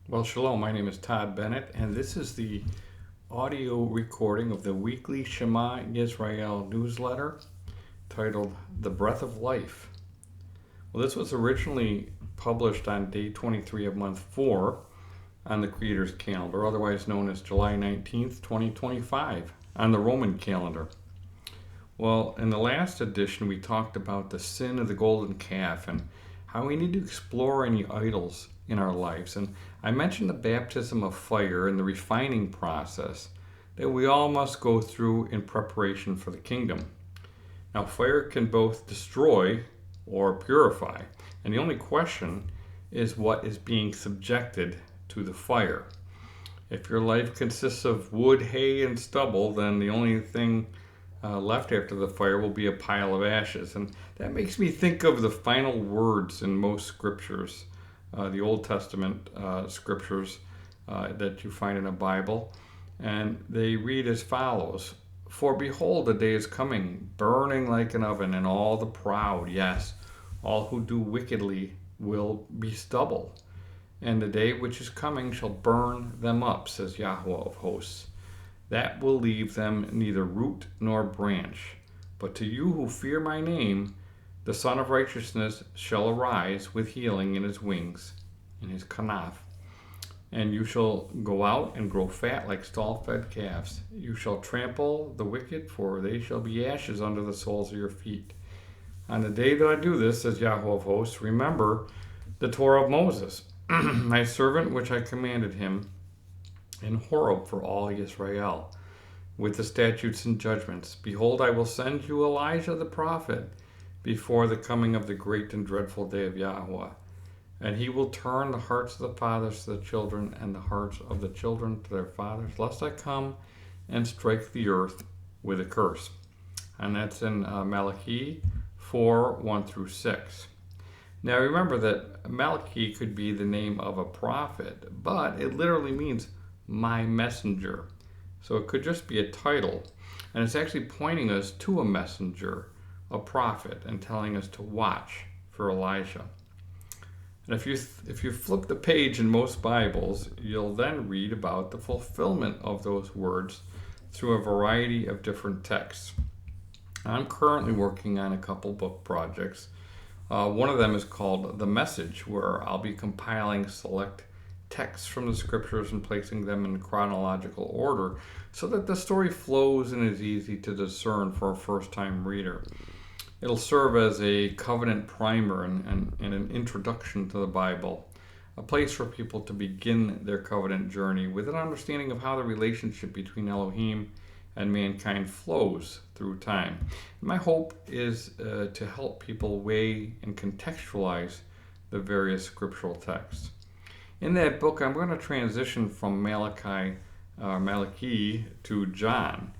Well, shalom. My name is Todd Bennett, and this is the audio recording of the weekly Shema Yisrael newsletter titled The Breath of Life. Well, this was originally published on day 23 of month 4 on the Creator's calendar, otherwise known as July 19th, 2025, on the Roman calendar. Well, in the last edition, we talked about the sin of the golden calf and how we need to explore any idols in our lives. And I mentioned the baptism of fire and the refining process that we all must go through in preparation for the kingdom. Now, fire can both destroy or purify, and the only question is what is being subjected to the fire. If your life consists of wood, hay, and stubble, then the only thing left after the fire will be a pile of ashes. And that makes me think of the final words in most scriptures, the Old Testament scriptures that you find in the Bible. And they read as follows: For behold, the day is coming, burning like an oven, and all the proud, yes, all who do wickedly, will be stubble. And the day which is coming shall burn them up, says Yahuwah of hosts. That will leave them neither root nor branch. But to you who fear my name, the Son of Righteousness shall arise with healing in his wings, in his kanaf. And you shall go out and grow fat like stall-fed calves. You shall trample the wicked, for they shall be ashes under the soles of your feet. On the day that I do this, says Yahuwah of hosts, remember the Torah of Moses, my servant, which I commanded him in Horeb for all Israel, with the statutes and judgments. Behold, I will send you Elijah the prophet before the coming of the great and dreadful day of Yahuwah. And he will turn the hearts of the fathers to the children, and the hearts of the children to their fathers, lest I come and strike the earth with a curse. And that's in Malachi 4:1-6. Now remember that Malachi could be the name of a prophet, but it literally means my messenger. So it could just be a title, and it's actually pointing us to a messenger, a prophet, and telling us to watch for Elijah. And if you flip the page in most Bibles, you'll then read about the fulfillment of those words through a variety of different texts. I'm currently working on a couple book projects. One of them is called The Message, where I'll be compiling select texts from the scriptures and placing them in chronological order so that the story flows and is easy to discern for a first-time reader. It'll serve as a covenant primer and an introduction to the Bible, a place for people to begin their covenant journey with an understanding of how the relationship between Elohim and mankind flows through time. My hope is to help people weigh and contextualize the various scriptural texts. In that book, I'm going to transition from Malachi to John,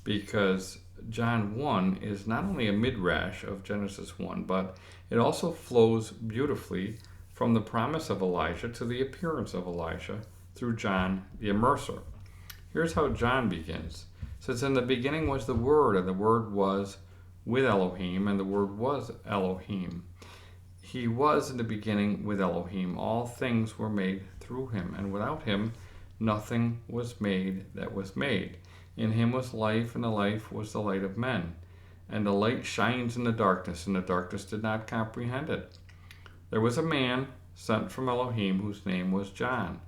because John 1 is not only a midrash of Genesis 1, but it also flows beautifully from the promise of Elijah to the appearance of Elijah through John the Immerser. Here's how John begins. It says, in the beginning was the Word, and the Word was with Elohim, and the Word was Elohim. He was in the beginning with Elohim. All things were made through him, and without him nothing was made that was made. In him was life, and the life was the light of men. And the light shines in the darkness, and the darkness did not comprehend it. There was a man sent from Elohim whose name was John.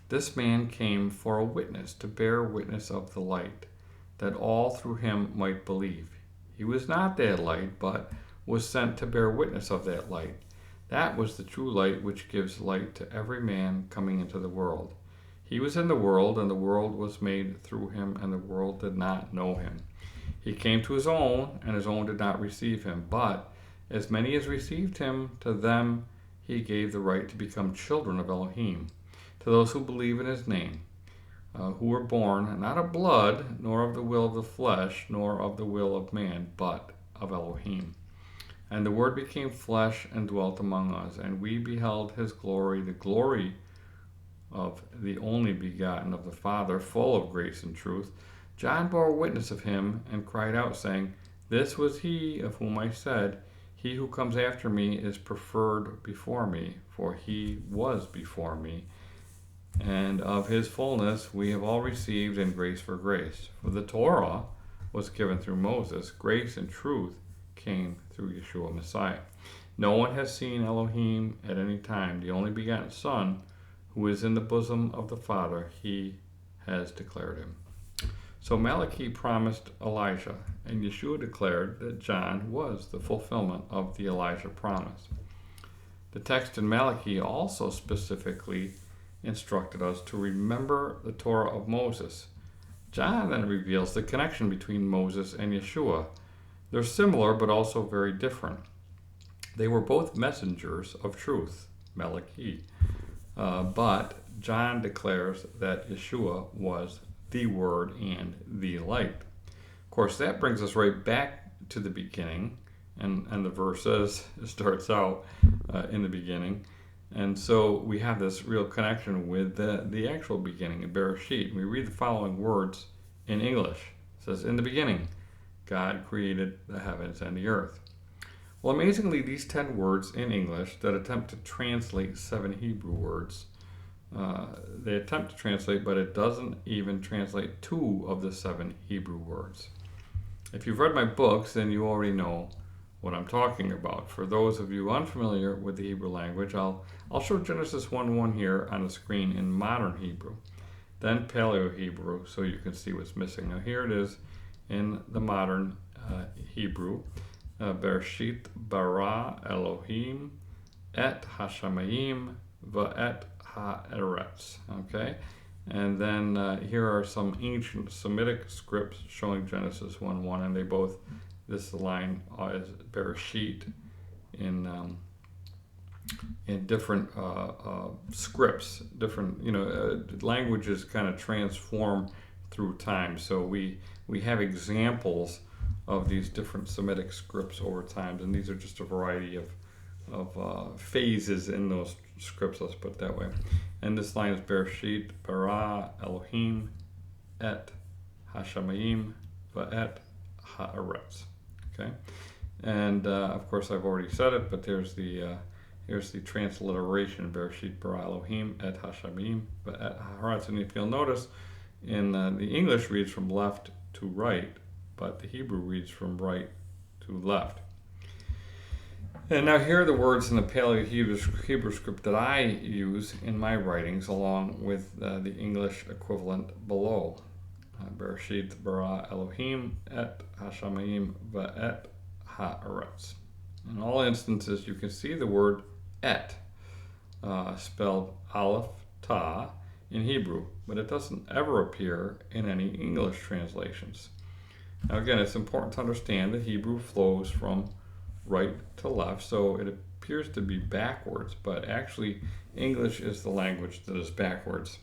This man came for a witness, to bear witness of the light, that all through him might believe. He was not that light, but was sent to bear witness of that light. That was the true light which gives light to every man coming into the world. He was in the world, and the world was made through him, and the world did not know him. He came to his own, and his own did not receive him. But as many as received him, to them he gave the right to become children of Elohim, to those who believe in his name, who were born not of blood, nor of the will of the flesh, nor of the will of man, but of Elohim. And the Word became flesh and dwelt among us, and we beheld his glory, the glory of the only begotten of the Father, full of grace and truth. John bore witness of him, and cried out, saying, This was he of whom I said, He who comes after me is preferred before me, for he was before me. and of his fullness we have all received, and grace for grace. For the Torah was given through Moses, grace and truth came through Yeshua Messiah. No one has seen Elohim at any time. The only begotten Son, who is in the bosom of the Father, he has declared him. So Malachi promised Elijah, and Yeshua declared that John was the fulfillment of the Elijah promise. The text in Malachi also specifically instructed us to remember the Torah of Moses. John then reveals the connection between Moses and Yeshua. They're similar but also very different. They were both messengers of truth, Malachi, but John declares that Yeshua was the Word and the light. Of course, that brings us right back to the beginning, and the verse starts out in the beginning. And so we have this real connection with the actual beginning in Bereshit. We read the following words in English. It says, "In the beginning, God created the heavens and the earth." Well, amazingly, these 10 words in English that attempt to translate 7 Hebrew words, they attempt to translate, but it doesn't even translate 2 of the 7 Hebrew words. If you've read my books, then you already know what I'm talking about. For those of you unfamiliar with the Hebrew language, I'll show Genesis 1:1 here on the screen in modern Hebrew, then Paleo Hebrew, so you can see what's missing. Now here it is in the modern Hebrew. Bereshit bara Elohim et hashamayim va'et ha'eretz. Okay, and then here are some ancient Semitic scripts showing Genesis 1:1, and they both. This line is Bereshit in different scripts, different languages kind of transform through time. So we have examples of these different Semitic scripts over time, and these are just a variety of phases in those scripts. Let's put it that way. And this line is Bereshit bara Elohim et hashamayim va'et ha'eretz. Okay, and of course I've already said it, but here's the transliteration: Bereshit bara Elohim et hashamayim va'et ha'eretz. And if you'll notice, in the English reads from left to right, but the Hebrew reads from right to left. And now here are the words in the Paleo Hebrew script that I use in my writings, along with the English equivalent below. Bereshit bara Elohim et hashamayim va'et ha'eretz. In all instances, you can see the word et, spelled aleph ta in Hebrew, but it doesn't ever appear in any English translations. Now again, it's important to understand that Hebrew flows from right to left, so it appears to be backwards, but actually English is the language that is backwards.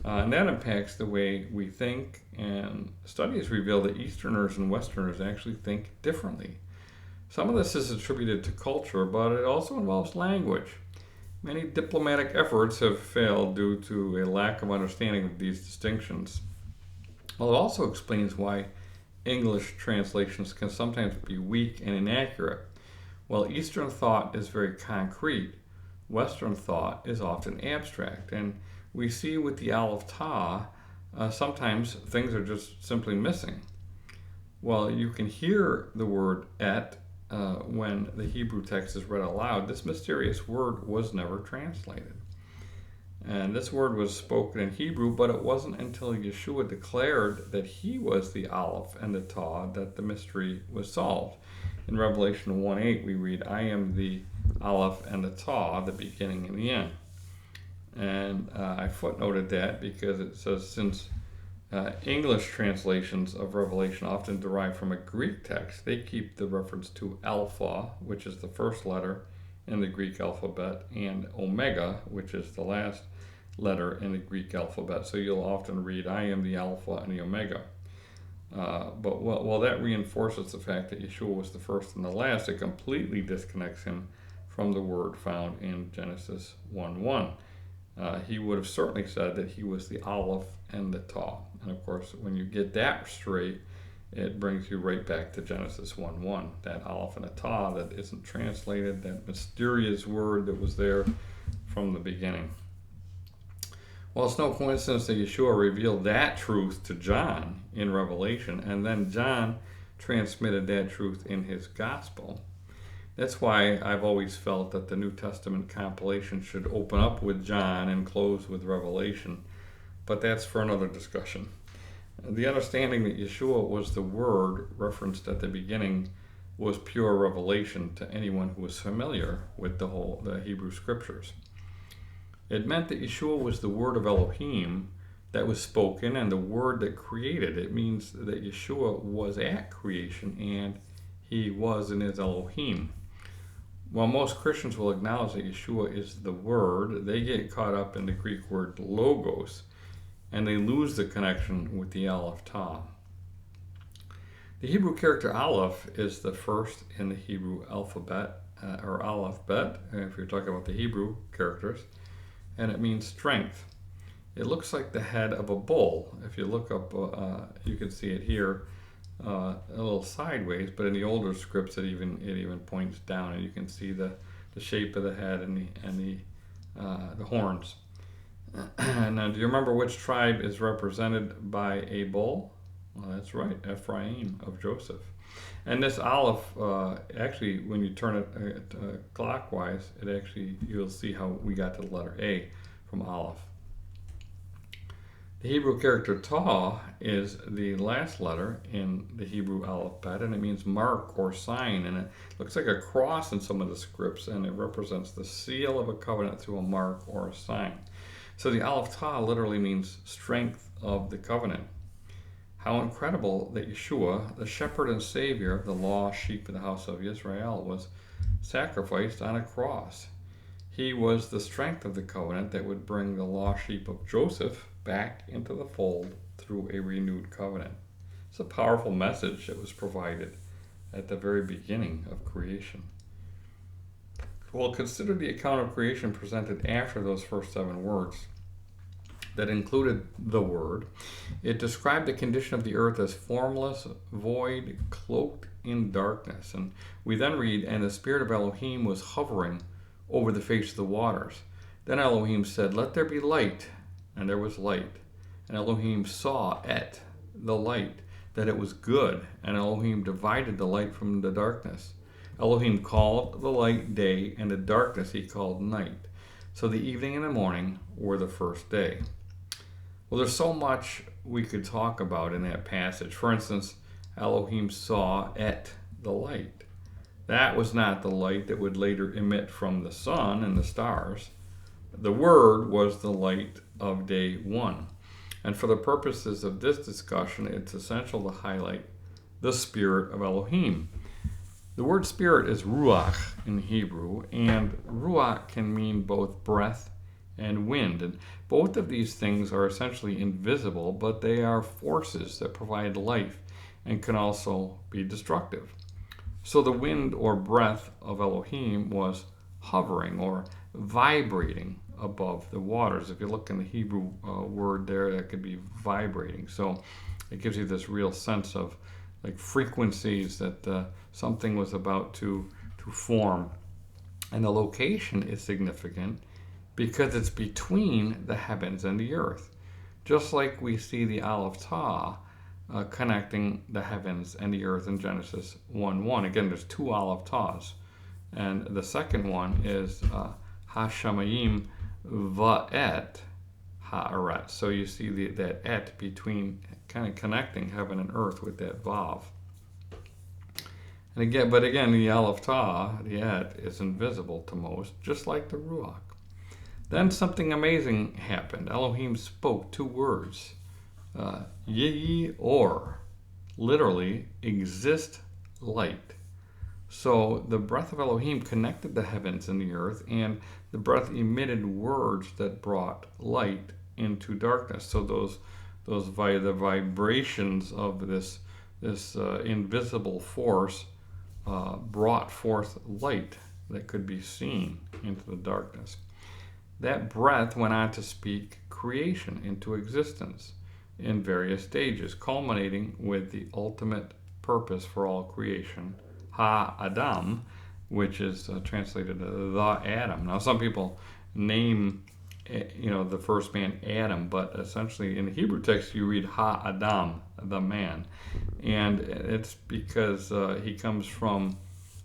And that impacts the way we think, and studies reveal that Easterners and Westerners actually think differently. Some of this is attributed to culture, but it also involves language. Many diplomatic efforts have failed due to a lack of understanding of these distinctions. Well, it also explains why English translations can sometimes be weak and inaccurate. While Eastern thought is very concrete, Western thought is often abstract, and we see with the aleph ta, sometimes things are just simply missing. Well, you can hear the word et when the Hebrew text is read aloud. This mysterious word was never translated. And this word was spoken in Hebrew, but it wasn't until Yeshua declared that he was the aleph and the ta that the mystery was solved. In Revelation 1:8, we read, "I am the aleph and the ta, the beginning and the end." And I footnoted that because it says, since English translations of Revelation often derive from a Greek text, they keep the reference to alpha, which is the first letter in the Greek alphabet, and omega, which is the last letter in the Greek alphabet. So you'll often read, "I am the alpha and the omega." But while that reinforces the fact that Yeshua was the first and the last, it completely disconnects him from the word found in Genesis 1:1. He would have certainly said that he was the aleph and the ta. And of course, when you get that straight, it brings you right back to Genesis 1:1. That aleph and a ta that isn't translated, that mysterious word that was there from the beginning. Well, it's no coincidence that Yeshua revealed that truth to John in Revelation, and then John transmitted that truth in his gospel. That's why I've always felt that the New Testament compilation should open up with John and close with Revelation, but that's for another discussion. The understanding that Yeshua was the Word referenced at the beginning was pure revelation to anyone who was familiar with the Hebrew Scriptures. It meant that Yeshua was the Word of Elohim that was spoken and the Word that created. It means that Yeshua was at creation and he was and is Elohim. While most Christians will acknowledge that Yeshua is the Word, they get caught up in the Greek word logos, and they lose the connection with the Aleph Tau. The Hebrew character Aleph is the first in the Hebrew alphabet, or Aleph Bet, if you're talking about the Hebrew characters, and it means strength. It looks like the head of a bull. If you look up, you can see it here, a little sideways, but in the older scripts it even points down, and you can see the shape of the head and the horns. Now, do you remember which tribe is represented by a bull? Well, that's right, Ephraim of Joseph. And this Aleph, actually, when you turn it clockwise, you'll see how we got to the letter A from Aleph. The Hebrew character Taw is the last letter in the Hebrew alphabet, and it means mark or sign, and it looks like a cross in some of the scripts, and it represents the seal of a covenant through a mark or a sign. So the Aleph Tau literally means strength of the covenant. How incredible that Yeshua, the shepherd and savior of the lost sheep of the house of Israel, was sacrificed on a cross. He was the strength of the covenant that would bring the lost sheep of Joseph back into the fold through a renewed covenant. It's a powerful message that was provided at the very beginning of creation. Well, consider the account of creation presented after those first 7 words that included the Word. It described the condition of the earth as formless, void, cloaked in darkness. And we then read, and the Spirit of Elohim was hovering over the face of the waters. Then Elohim said, let there be light. And there was light. And Elohim saw the light, that it was good. And Elohim divided the light from the darkness. Elohim called the light day, and the darkness he called night. So the evening and the morning were the first day. Well, there's so much we could talk about in that passage. For instance, Elohim saw the light. That was not the light that would later emit from the sun and the stars. The Word was the light of day 1. And for the purposes of this discussion, it's essential to highlight the Spirit of Elohim. The word spirit is ruach in Hebrew, and ruach can mean both breath and wind. And both of these things are essentially invisible, but they are forces that provide life and can also be destructive. So the wind or breath of Elohim was hovering or vibrating above the waters. If you look in the Hebrew word there, that could be vibrating. So it gives you this real sense of like frequencies that something was about to form. And the location is significant because it's between the heavens and the earth. Just like we see the Aleph Tau connecting the heavens and the earth in Genesis 1:1. Again, there's 2 Aleph Taus. And the second one is Hashamayim Va'et Ha'aret. So you see that et between, kind of connecting heaven and earth with that vav. And again, the Aleph Tau, the et, is invisible to most, just like the Ruach. Then something amazing happened. Elohim spoke 2 words. Yehi or, literally, exist light. So the breath of Elohim connected the heavens and the earth, and the breath emitted words that brought light into darkness. So the vibrations of this invisible force brought forth light that could be seen into the darkness. That breath went on to speak creation into existence in various stages, culminating with the ultimate purpose for all creation, Ha-Adam, which is translated the Adam. Now, some people name the first man, Adam, but essentially in the Hebrew text you read Ha-Adam, the man. And it's because he comes from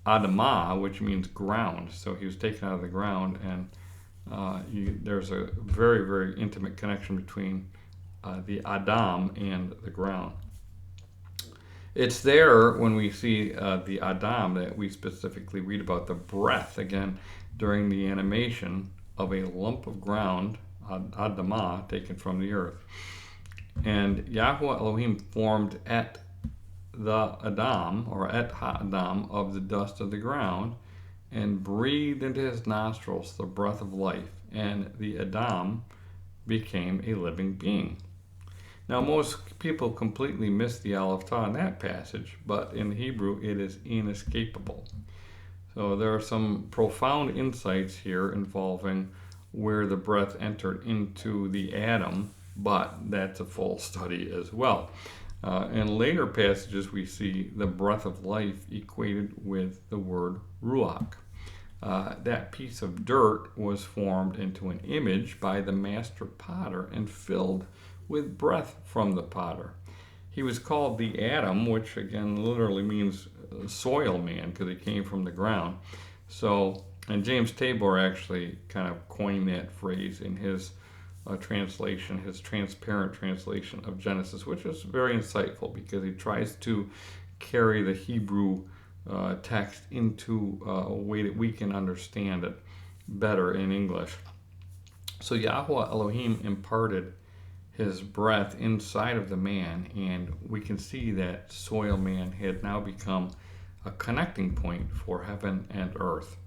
Adamah, which means ground. So he was taken out of the ground, and there's a very, very intimate connection between the Adam and the ground. It's there when we see the Adam that we specifically read about the breath, again, during the animation of a lump of ground, Adamah, taken from the earth. And Yahweh Elohim formed et the Adam, or et ha-Adam, of the dust of the ground, and breathed into his nostrils the breath of life, and the Adam became a living being. Now, most people completely miss the Aleph Tah in that passage, but in Hebrew it is inescapable. So there are some profound insights here involving where the breath entered into the atom, but that's a full study as well. In later passages, we see the breath of life equated with the word ruach. That piece of dirt was formed into an image by the master potter and filled with breath from the potter. He was called the Adam, which again literally means soil man, because he came from the ground. So, and James Tabor actually kind of coined that phrase in his translation, his transparent translation of Genesis, which is very insightful because he tries to carry the Hebrew text into a way that we can understand it better in English. So Yahweh Elohim imparted his breath inside of the man, and we can see that soil man had now become a connecting point for heaven and earth.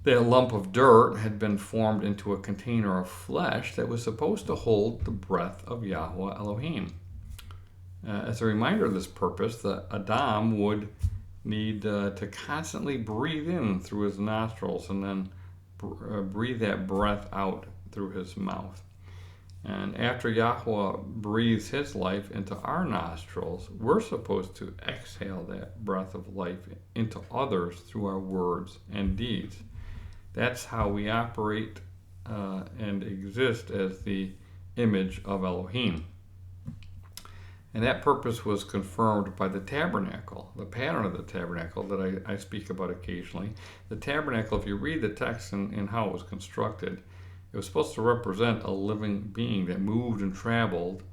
That lump of dirt had been formed into a container of flesh that was supposed to hold the breath of Yahweh Elohim. As a reminder of this purpose, the Adam would need to constantly breathe in through his nostrils and then breathe that breath out through his mouth. And after Yahweh breathes his life into our nostrils, we're supposed to exhale that breath of life into others through our words and deeds. That's how we operate and exist as the image of Elohim. And that purpose was confirmed by the tabernacle, the pattern of the tabernacle that I speak about occasionally. The tabernacle, if you read the text and how it was constructed, it was supposed to represent a living being that moved and traveled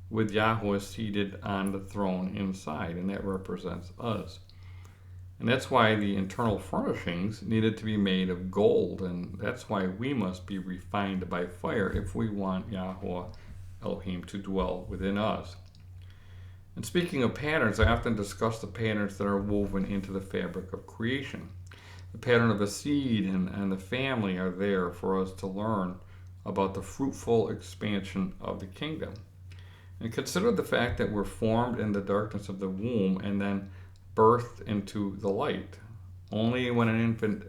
with Yahweh seated on the throne inside, and that represents us. And that's why the internal furnishings needed to be made of gold, and that's why we must be refined by fire if we want Yahweh Elohim to dwell within us. And speaking of patterns, I often discuss the patterns that are woven into the fabric of creation. The pattern of the seed and the family are there for us to learn about the fruitful expansion of the kingdom. And consider the fact that we're formed in the darkness of the womb and then birthed into the light. Only when an infant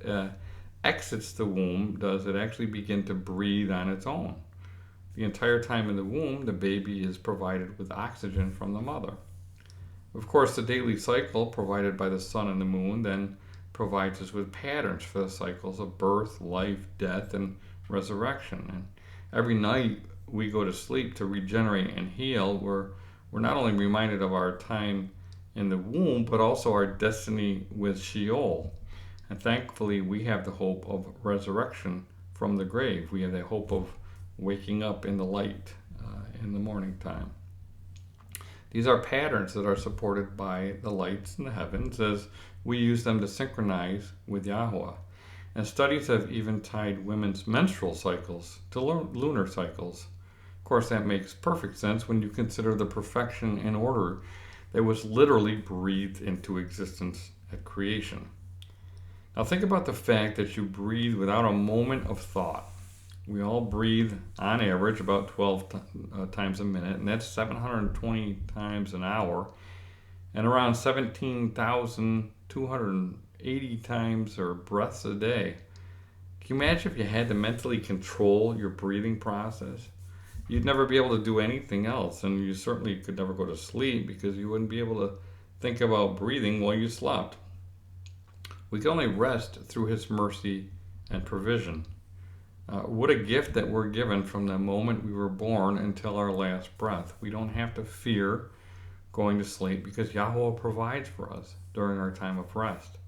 exits the womb does it actually begin to breathe on its own. The entire time in the womb, the baby is provided with oxygen from the mother. Of course, the daily cycle provided by the sun and the moon then provides us with patterns for the cycles of birth, life, death, and resurrection. And every night we go to sleep to regenerate and heal. We're not only reminded of our time in the womb, but also our destiny with Sheol. And thankfully, we have the hope of resurrection from the grave. We have the hope of waking up in the light in the morning time. These are patterns that are supported by the lights in the heavens as we use them to synchronize with Yahweh. And studies have even tied women's menstrual cycles to lunar cycles. Of course, that makes perfect sense when you consider the perfection and order that was literally breathed into existence at creation. Now think about the fact that you breathe without a moment of thought. We all breathe on average about 12 times a minute, and that's 720 times an hour, and around 17,280 times or breaths a day. Can you imagine if you had to mentally control your breathing process? You'd never be able to do anything else, and you certainly could never go to sleep because you wouldn't be able to think about breathing while you slept. We can only rest through His mercy and provision. What a gift that we're given from the moment we were born until our last breath. We don't have to fear going to sleep because Yahweh provides for us during our time of rest.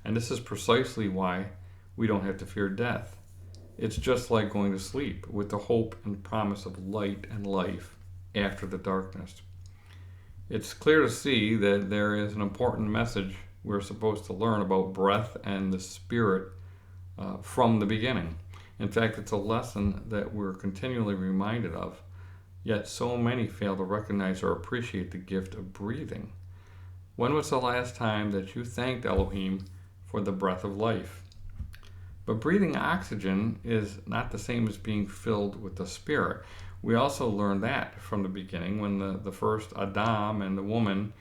And this is precisely why we don't have to fear death. It's just like going to sleep with the hope and promise of light and life after the darkness. It's clear to see that there is an important message we're supposed to learn about breath and the spirit from the beginning. In fact, it's a lesson that we're continually reminded of, yet so many fail to recognize or appreciate the gift of breathing. When was the last time that you thanked Elohim for the breath of life? But breathing oxygen is not the same as being filled with the Spirit. We also learned that from the beginning when the first Adam and the woman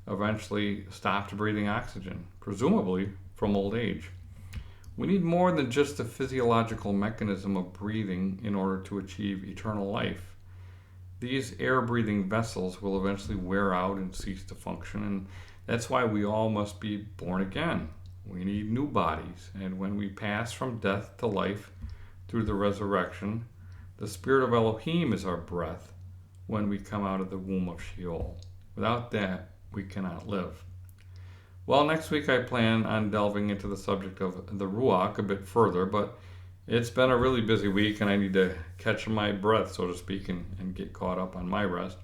eventually stopped breathing oxygen, presumably from old age. We need more than just the physiological mechanism of breathing in order to achieve eternal life. These air-breathing vessels will eventually wear out and cease to function, and that's why we all must be born again. We need new bodies, and when we pass from death to life through the resurrection, the Spirit of Elohim is our breath when we come out of the womb of Sheol. Without that, we cannot live. Well, next week I plan on delving into the subject of the Ruach a bit further, but it's been a really busy week and I need to catch my breath, so to speak, and get caught up on my rest.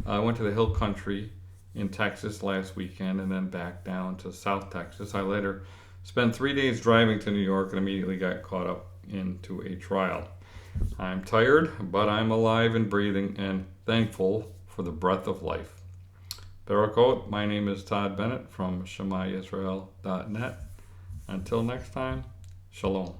I went to the Hill Country in Texas last weekend and then back down to South Texas. I later spent 3 days driving to New York and immediately got caught up into a trial. I'm tired, but I'm alive and breathing and thankful for the breath of life. Barakot, my name is Todd Bennett from ShemaYisrael.net. Until next time, Shalom.